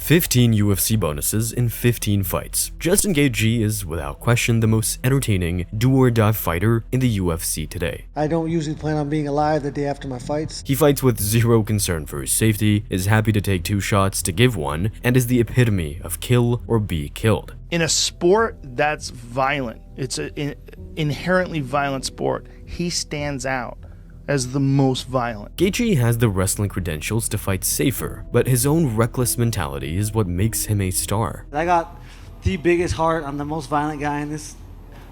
15 UFC bonuses in 15 fights. Justin Gaethje is without question the most entertaining do-or-die fighter in the UFC today. I don't usually plan on being alive the day after my fights. He fights with zero concern for his safety, is happy to take 2 shots to give one, and is the epitome of kill or be killed. In a sport that's violent, it's an inherently violent sport, he stands out as the most violent. Gaethje has the wrestling credentials to fight safer, but his own reckless mentality is what makes him a star. I got the biggest heart. I'm the most violent guy in this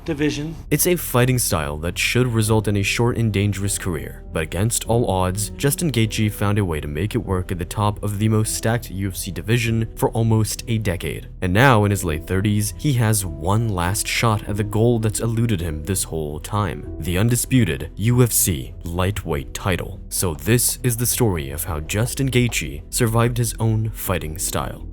division. It's a fighting style that should result in a short and dangerous career, but against all odds, Justin Gaethje found a way to make it work at the top of the most stacked UFC division for almost a decade. And now, in his late 30s, he has one last shot at the goal that's eluded him this whole time: the undisputed UFC lightweight title. So this is the story of how Justin Gaethje survived his own fighting style.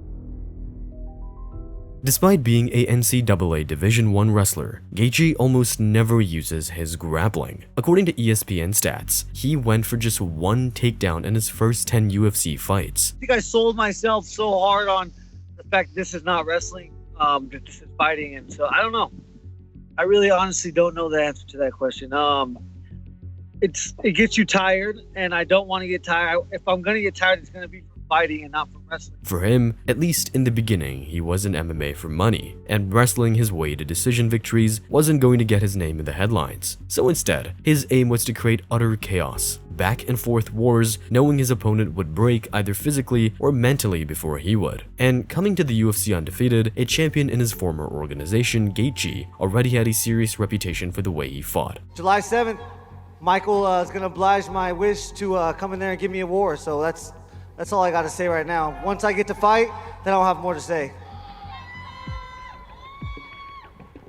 Despite being a NCAA Division I wrestler, Gaethje almost never uses his grappling. According to ESPN stats, he went for just 1 takedown in his first 10 UFC fights. I think I sold myself so hard on the fact this is not wrestling, that this is fighting, and so I don't know. I really honestly don't know the answer to that question. It gets you tired, and I don't want to get tired. If I'm going to get tired, it's going to be from fighting and not from wrestling. For him, at least in the beginning, he was in MMA for money, and wrestling his way to decision victories wasn't going to get his name in the headlines. So instead, his aim was to create utter chaos, back and forth wars, knowing his opponent would break either physically or mentally before he would. And coming to the UFC undefeated, a champion in his former organization, Gaethje, already had a serious reputation for the way he fought. July 7th, Michael is going to oblige my wish to come in there and give me a war. So that's all I got to say right now. Once I get to fight, then I'll have more to say.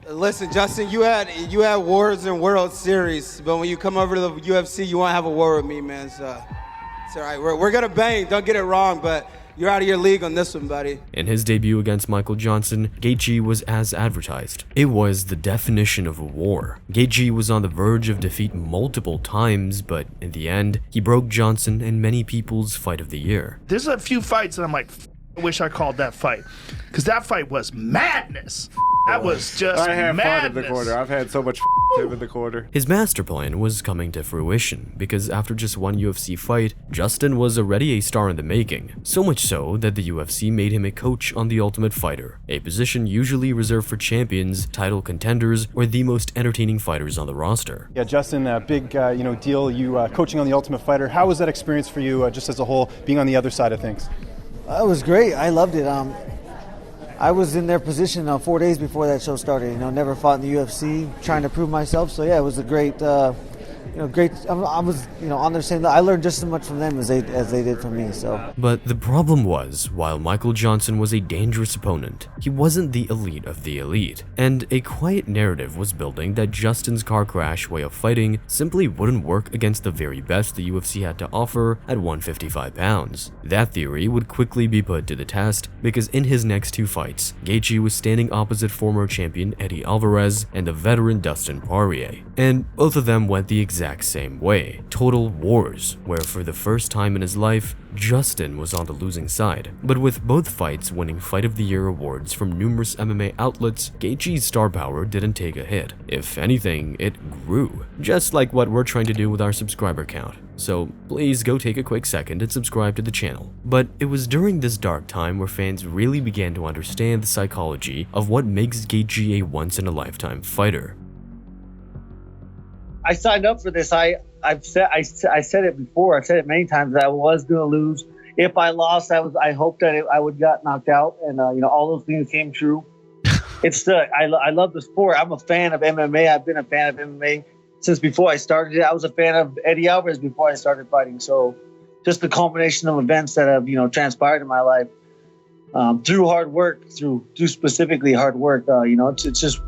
Listen, Justin, you had wars in World Series, but when you come over to the UFC, you won't have a war with me, man. So it's all right. We're gonna bang. Don't get it wrong, but you're out of your league on this one, buddy. In his debut against Michael Johnson, Gaethje was as advertised. It was the definition of a war. Gaethje was on the verge of defeat multiple times, but in the end, he broke Johnson and many people's fight of the year. There's a few fights that I'm like, I wish I called that fight, because that fight was madness. That was just I have madness. fun in the corner. I've had so much time in the corner. His master plan was coming to fruition, because after just 1 UFC fight, Justin was already a star in the making. So much so that the UFC made him a coach on The Ultimate Fighter, a position usually reserved for champions, title contenders, or the most entertaining fighters on the roster. Yeah, Justin, big deal. You coaching on The Ultimate Fighter. How was that experience for you, just as a whole, being on the other side of things? It was great. I loved it. I was in their position 4 days before that show started. Never fought in the UFC, trying to prove myself. So yeah, it was a great, great. I was, on their same level. I learned just as much from them as they did from me. So. But the problem was, while Michael Johnson was a dangerous opponent, he wasn't the elite of the elite, and a quiet narrative was building that Justin's car crash way of fighting simply wouldn't work against the very best the UFC had to offer at 155 pounds. That theory would quickly be put to the test, because in his next 2 fights, Gaethje was standing opposite former champion Eddie Alvarez and the veteran Dustin Poirier, and both of them went the exact same way. Total wars, where for the first time in his life, Justin was on the losing side. But with both fights winning Fight of the Year awards from numerous MMA outlets, Gaethje's star power didn't take a hit. If anything, it grew, just like what we're trying to do with our subscriber count. So please go take a quick second and subscribe to the channel. But it was during this dark time where fans really began to understand the psychology of what makes Gaethje a once-in-a-lifetime fighter. I signed up for this. I said it before. I've said it many times that I was going to lose. If I lost, I hoped that I would got knocked out, and all those things came true. I love the sport. I'm a fan of MMA. I've been a fan of MMA since before I started it. I was a fan of Eddie Alvarez before I started fighting. So just the combination of events that have transpired in my life through hard work, through specifically hard work. It's just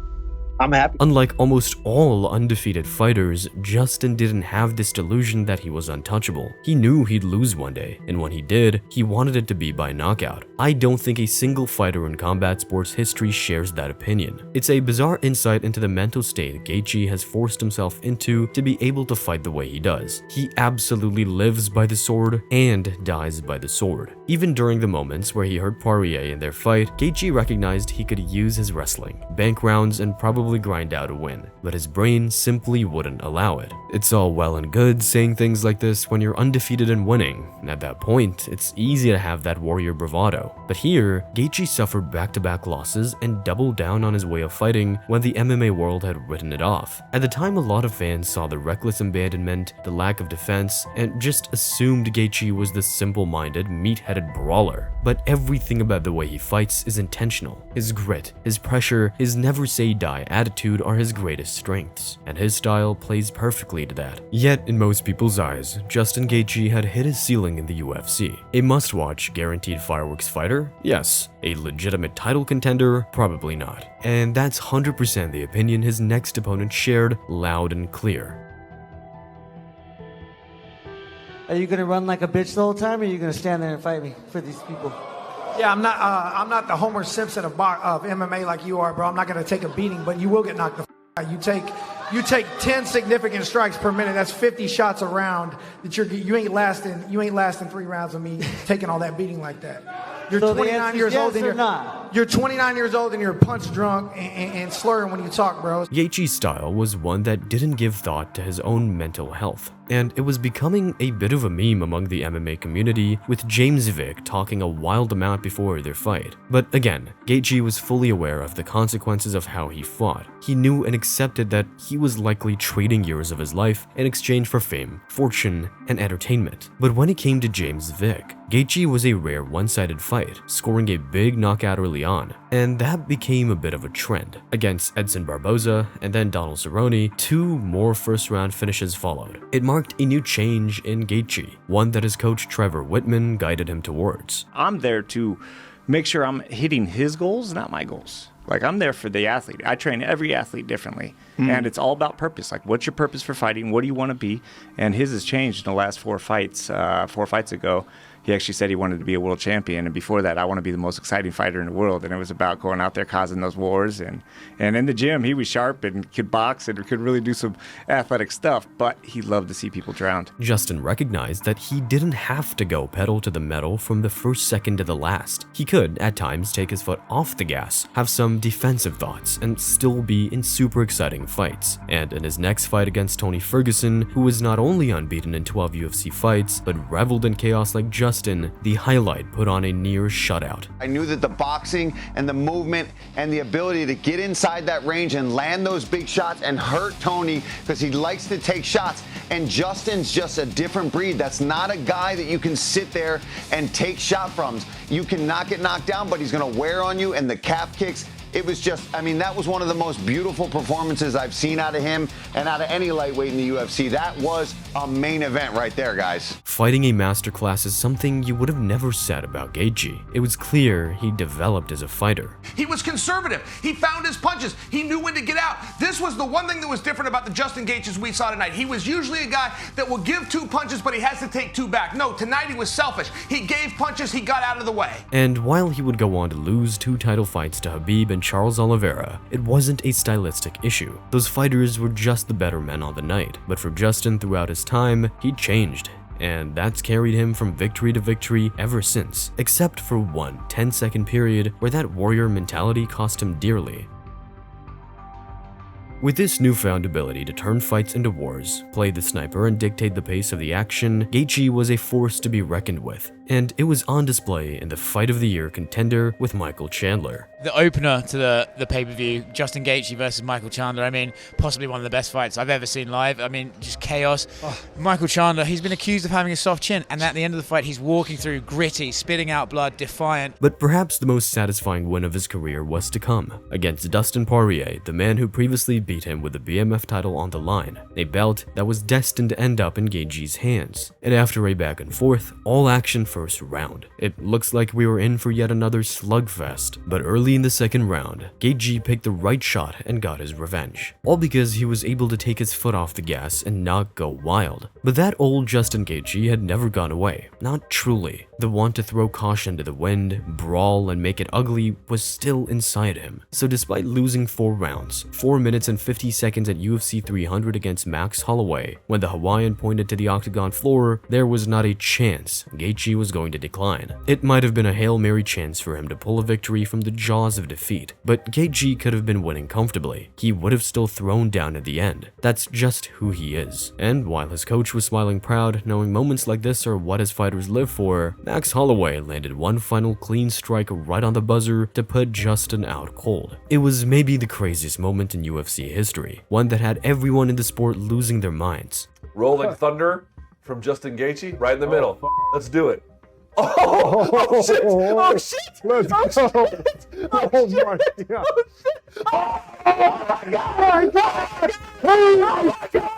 I'm happy. Unlike almost all undefeated fighters, Justin didn't have this delusion that he was untouchable. He knew he'd lose one day, and when he did, he wanted it to be by knockout. I don't think a single fighter in combat sports history shares that opinion. It's a bizarre insight into the mental state Gaethje has forced himself into to be able to fight the way he does. He absolutely lives by the sword and dies by the sword. Even during the moments where he hurt Poirier in their fight, Gaethje recognized he could use his wrestling, bank rounds, and probably grind out a win, but his brain simply wouldn't allow it. It's all well and good saying things like this when you're undefeated and winning. At that point, it's easy to have that warrior bravado. But here, Gaethje suffered back-to-back losses and doubled down on his way of fighting when the MMA world had written it off. At the time, a lot of fans saw the reckless abandonment, the lack of defense, and just assumed Gaethje was the simple-minded, meat-headed brawler. But everything about the way he fights is intentional. His grit, his pressure, his never-say-die attitude are his greatest strengths, and his style plays perfectly to that. Yet, in most people's eyes, Justin Gaethje had hit his ceiling in the UFC. A must-watch, guaranteed fireworks fighter? Yes. A legitimate title contender? Probably not. And that's 100% the opinion his next opponent shared loud and clear. Are you gonna run like a bitch the whole time, or are you gonna stand there and fight me for these people? Yeah, I'm not the Homer Simpson of MMA like you are, bro. I'm not gonna take a beating, but you will get knocked the out. You take 10 significant strikes per minute. That's 50 shots a round. That you ain't lasting 3 rounds of me taking all that beating like that. You're So 29 years old and you're 29 years old and you're punch drunk and slurring when you talk, bro. Gaethje's style was one that didn't give thought to his own mental health, and it was becoming a bit of a meme among the MMA community, with James Vick talking a wild amount before their fight. But again, Gaethje was fully aware of the consequences of how he fought. He knew and accepted that he was likely trading years of his life in exchange for fame, fortune, and entertainment. But when it came to James Vick, Gaethje was a rare one-sided fight, scoring a big knockout early on, and that became a bit of a trend. Against Edson Barboza and then Donald Cerrone, 2 more first-round finishes followed. It marked a new change in Gaethje, one that his coach Trevor Whitman guided him towards. I'm there to make sure I'm hitting his goals, not my goals. Like, I'm there for the athlete. I train every athlete differently, and it's all about purpose. Like, what's your purpose for fighting? What do you want to be? And his has changed in the last 4 fights. 4 fights ago, he actually said he wanted to be a world champion, and before that, I want to be the most exciting fighter in the world. And it was about going out there causing those wars. And in the gym, he was sharp and could box and could really do some athletic stuff, but he loved to see people drowned. Justin recognized that he didn't have to go pedal to the metal from the first second to the last. He could, at times, take his foot off the gas, have some defensive thoughts, and still be in super exciting fights. And in his next fight against Tony Ferguson, who was not only unbeaten in 12 UFC fights, but reveled in chaos like Justin, the highlight put on a near shutout. I knew that the boxing and the movement and the ability to get inside that range and land those big shots and hurt Tony, because he likes to take shots, and Justin's just a different breed. That's not a guy that you can sit there and take shot from. You can not get knocked down, but he's going to wear on you, and the calf kicks. It was just, I mean, that was one of the most beautiful performances I've seen out of him and out of any lightweight in the UFC. That was a main event right there, guys. Fighting a masterclass is something you would have never said about Gaethje. It was clear he developed as a fighter. He was conservative. He found his punches. He knew when to get out. This was the one thing that was different about the Justin Gaethjes we saw tonight. He was usually a guy that will give 2 punches, but he has to take 2 back. No, tonight he was selfish. He gave punches, he got out of the way. And while he would go on to lose 2 title fights to Khabib and Charles Oliveira, it wasn't a stylistic issue. Those fighters were just the better men on the night. But for Justin, throughout his time, he changed, and that's carried him from victory to victory ever since, except for one 10-second period where that warrior mentality cost him dearly. With this newfound ability to turn fights into wars, play the sniper, and dictate the pace of the action, Gaethje was a force to be reckoned with, and it was on display in the Fight of the Year contender with Michael Chandler. The opener to the pay-per-view, Justin Gaethje versus Michael Chandler, I mean, possibly one of the best fights I've ever seen live. I mean, just chaos. Michael Chandler, he's been accused of having a soft chin, and at the end of the fight, he's walking through gritty, spitting out blood, defiant. But perhaps the most satisfying win of his career was to come, against Dustin Poirier, the man who previously beat him with the BMF title on the line, a belt that was destined to end up in Gaethje's hands. And after a back and forth, all action for first round. It looks like we were in for yet another slugfest, but early in the second round, Gaethje picked the right shot and got his revenge. All because he was able to take his foot off the gas and not go wild. But that old Justin Gaethje had never gone away, not truly. The want to throw caution to the wind, brawl, and make it ugly was still inside him. So despite losing 4 rounds, 4 minutes and 50 seconds at UFC 300 against Max Holloway, when the Hawaiian pointed to the octagon floor, there was not a chance Gaethje was going to decline. It might have been a Hail Mary chance for him to pull a victory from the jaws of defeat, but Gaethje could have been winning comfortably. He would have still thrown down at the end. That's just who he is. And while his coach was smiling proud, knowing moments like this are what his fighters live for, Max Holloway landed one final clean strike right on the buzzer to put Justin out cold. It was maybe the craziest moment in UFC history, one that had everyone in the sport losing their minds. Rolling Thunder from Justin Gaethje, right in the middle. Let's do it. Oh shit! Oh shit! Let's go! Oh my god! Oh my god! Oh my god!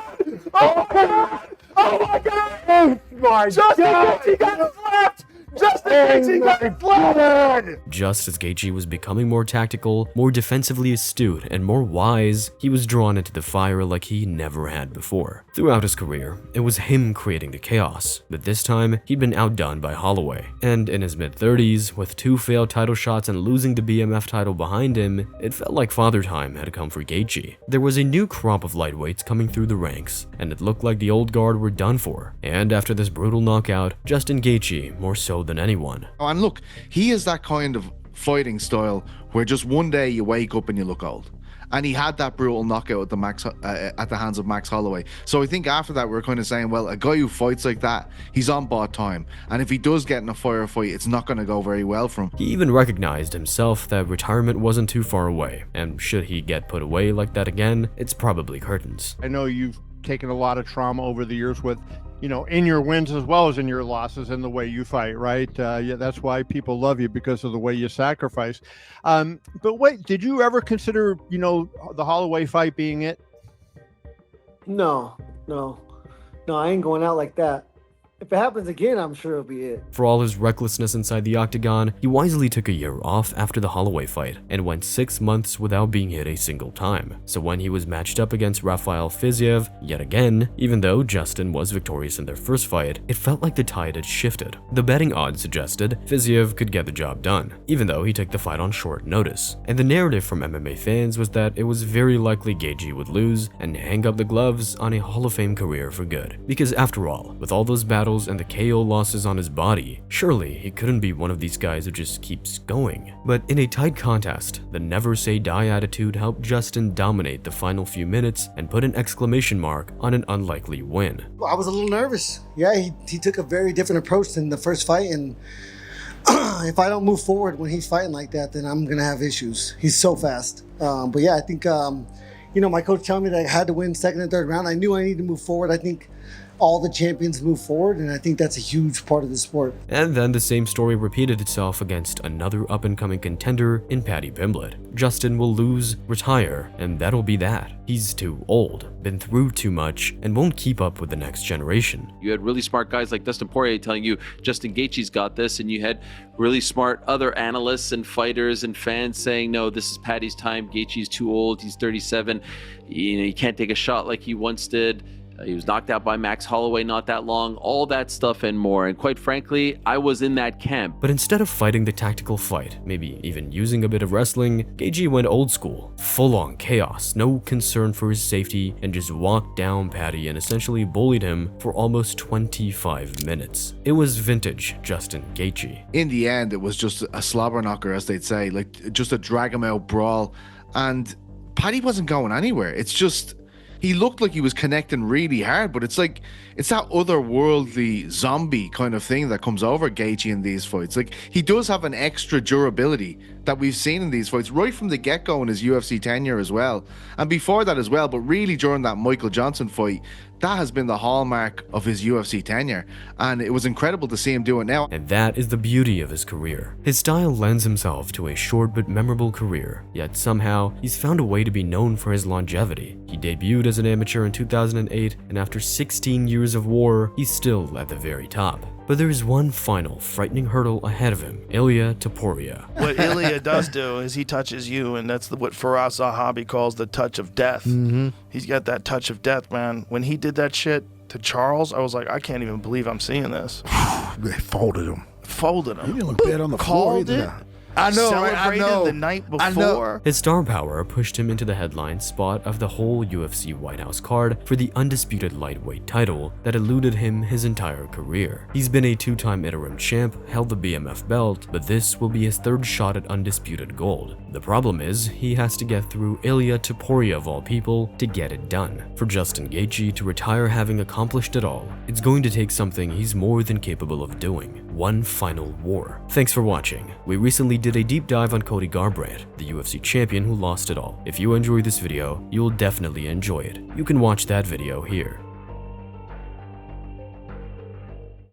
Oh my god! Oh my god! Oh my god! Justin Gaethje got his left! Justin Gaethje got his left! Just as Gaethje was becoming more tactical, more defensively astute, and more wise, he was drawn into the fire like he never had before. Throughout his career, it was him creating the chaos, but this time, he'd been outdone by Holloway. And in his mid-30s, with 2 failed title shots and losing the BMF title behind him, it felt like father time had come for Gaethje. There was a new crop of lightweights coming through the ranks, and it looked like the old guard were done for. And after this brutal knockout, Justin Gaethje, more so than anyone. And look, he is that kind of fighting style where just one day you wake up and you look old. And he had that brutal knockout at the hands of Max Holloway. So I think after that, we're kind of saying, well, a guy who fights like that, he's on bought time. And if he does get in a firefight, it's not going to go very well for him. He even recognized himself that retirement wasn't too far away. And should he get put away like that again, it's probably curtains. I know you've taken a lot of trauma over the years with, you know, in your wins as well as in your losses and the way you fight, right? Yeah, that's why people love you, because of the way you sacrifice. But wait, did you ever consider, you know, the Holloway fight being it? No, I ain't going out like that. If it happens again, I'm sure it'll be it. For all his recklessness inside the octagon, he wisely took a year off after the Holloway fight and went 6 months without being hit a single time. So when he was matched up against Rafael Fiziev yet again, even though Justin was victorious in their first fight, it felt like the tide had shifted. The betting odds suggested Fiziev could get the job done, even though he took the fight on short notice. And the narrative from MMA fans was that it was very likely Gaethje would lose and hang up the gloves on a Hall of Fame career for good. Because after all, with all those battles and the KO losses on his body, surely he couldn't be one of these guys who just keeps going. But in a tight contest, the never say die attitude helped Justin dominate the final few minutes and put an exclamation mark on an unlikely win. I was a little nervous. Yeah, he took a very different approach than the first fight, and if I don't move forward when he's fighting like that, then I'm gonna have issues. He's so fast. But yeah, I think you know, my coach telling me that I had to win second and third round. I knew I needed to move forward. I think all the champions move forward, and I think that's a huge part of the sport. And then the same story repeated itself against another up-and-coming contender in Paddy Pimblett. Justin will lose, retire, and that'll be that. He's too old, been through too much, and won't keep up with the next generation. You had really smart guys like Dustin Poirier telling you Justin Gaethje's got this, and you had really smart other analysts and fighters and fans saying, no, this is Paddy's time, Gaethje's too old, he's 37, you know, he can't take a shot like he once did. He was knocked out by Max Holloway not that long, all that stuff and more. And quite frankly, I was in that camp. But instead of fighting the tactical fight, maybe even using a bit of wrestling, Gaethje went old school, full-on chaos, no concern for his safety, and just walked down Paddy and essentially bullied him for almost 25 minutes. It was vintage Justin Gaethje. In the end, it was just a slobber knocker, as they'd say, like just a drag him out brawl. And Paddy wasn't going anywhere. It's just, he looked like he was connecting really hard, but it's like, it's that otherworldly zombie kind of thing that comes over Gaethje in these fights. Like, he does have an extra durability that we've seen in these fights right from the get-go in his UFC tenure as well, and before that as well, but really during that Michael Johnson fight, that has been the hallmark of his UFC tenure, and it was incredible to see him do it now. And that is the beauty of his career. His style lends himself to a short but memorable career, yet somehow he's found a way to be known for his longevity. He debuted as an amateur in 2008, and after 16 years of war, he's still at the very top. But there is one final frightening hurdle ahead of him, Ilia Topuria. What Ilia does do is he touches you, and that's what Firas Zahabi calls the touch of death. He's got that touch of death, man. When he did that shit to Charles, I was like, I can't even believe I'm seeing this. They folded him. Folded him. He didn't look bad on the floor Called either. it. I know, right? I Celebrated know. the night I know. before. His star power pushed him into the headline spot of the whole UFC White House card for the undisputed lightweight title that eluded him his entire career. He's been a 2-time interim champ, held the BMF belt, but this will be his 3rd shot at undisputed gold. The problem is, he has to get through Ilia Topuria of all people to get it done. For Justin Gaethje to retire having accomplished it all, it's going to take something he's more than capable of doing. One final war. Thanks for watching. We recently did a deep dive on Cody Garbrandt, the UFC champion who lost it all. If you enjoyed this video, you'll definitely enjoy it. You can watch that video here.